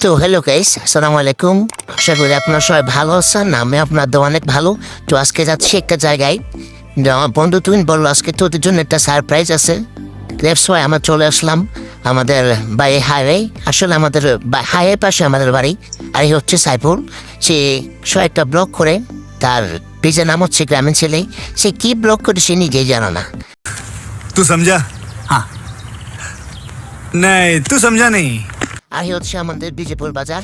তো hello guys, আসসালামু আলাইকুম। আশা করি আপনারা সবাই ভালো আছেন। আমি আপনাদের অনেক ভালো। তো আজকে যাচ্ছি একটা জায়গায়। আমার বন্ধু তুই বললো আজকে তোদের জন্য একটা সারপ্রাইজ আছে। দ্যাটস ওয়াই আমরা চলে আসলাম আমাদের বাড়ি হাইওয়ে। আসলে আমাদের হাইওয়ে পাশে আমাদের বাড়ি। আর এই হচ্ছে সাইফুল। সে একটা ব্লগ করে, তার পেজের নাম হচ্ছে গ্রামীণ ছেলে। সে কি ব্লগ করে সে নিজেই জানো না। तू समझा? हाँ। नहीं, तू समझा नहीं। আর এই হচ্ছে আমাদের বিজেপুর বাজার।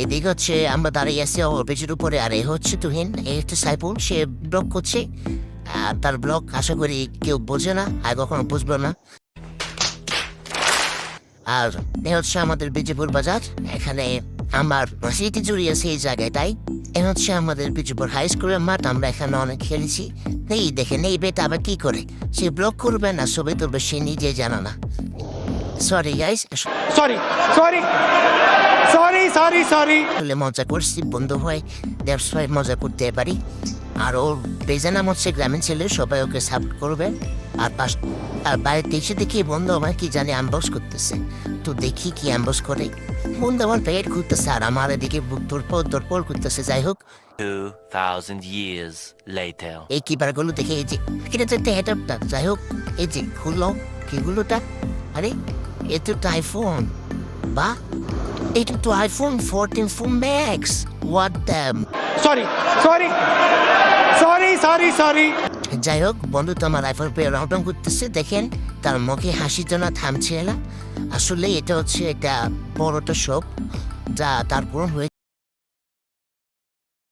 এদিকে হচ্ছে আমরা দাঁড়িয়ে আছি ওর ব্রিজের উপরে। আর এই হচ্ছে তুহিন, এই হচ্ছে সাইফুল। সে ব্লগ করছে। আর তার ব্লগ আশা করি কেউ বোঝে না, আর কখনো বুঝবো না। আর এ হচ্ছে আমাদের বিজেপুর বাজার। এখানে আমার স্মৃতি জড়িয়ে আছে এই জায়গায়। তাই এ হচ্ছে আমাদের বিজেপুর হাই স্কুলের মাঠ। আমরা এখানে অনেক খেলেছি। এই দেখেন এই বেটা আবার কি করে, সে ব্লগ করবে না ছবি তুলবে, সে নিজে জানো না। Sorry guys, sorry sorry sorry sorry sorry আসলে মজা করছি বন্ধু হয়, দ্যাটস ওয়াই মজা করতে পারি। আর ওর পেজের নাম হচ্ছে গ্রামীণ ছেলে, সবাই ওকে সাপোর্ট করবে। আর বাড়িতে এসে দেখি বন্ধু আমার কি জানি আনবক্স করতেছে। তো দেখি কি আনবক্স করে। বন্ধু আমার পেট ঘুরতেছে আর আমার এদিকে দরপর করতেছে। যাই হোক, 2,000 years later. এই কিপারগুলো দেখে এই যে এটা তো একটা হেডআপটা। যাই হোক, এই যে খুললো কিগুলোটা। আরে এ তো আইফোন, বা এটা তো iPhone 14 Pro Max। What them. Sorry sorry sorry sorry sorry যাই হোক, বন্ধু তো আমার আইফোন পেয়ে রাউটাং করতেছে। দেখেন তার মুখে হাসির জন্য থামছে না। আসলে এটা হচ্ছে একটা বড়টা শখ যা তার পূরণ হয়ে